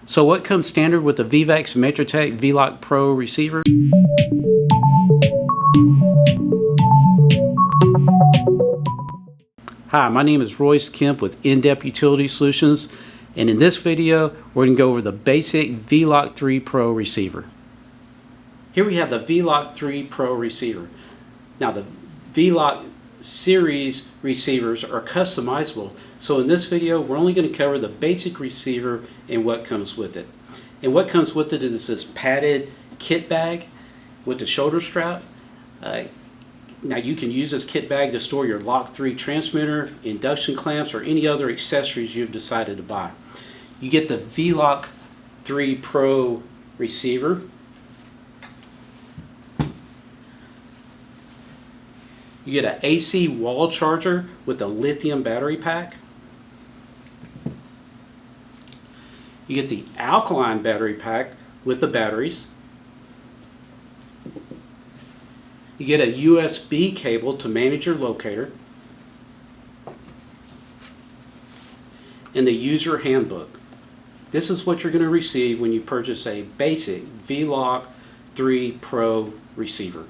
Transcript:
So what comes standard with the Vivax-Metrotech vLoc Pro receiver? Hi, my name is Royce Kemp with In-Depth Utility Solutions, and in this video we're going to go over the basic vLoc3 Pro receiver. Here we have the vLoc3 Pro receiver. Now the vLoc series receivers are customizable, so in this video we're only going to cover the basic receiver and what comes with it. And what comes with it is this padded kit bag with the shoulder strap. Now you can use this kit bag to store your Loc3 transmitter, induction clamps, or any other accessories you've decided to buy. You get the vLoc3 Pro receiver. You get an AC wall charger with a lithium battery pack. You get the alkaline battery pack with the batteries. You get a USB cable to manage your locator. And the user handbook. This is what you're going to receive when you purchase a basic vLoc3 Pro receiver.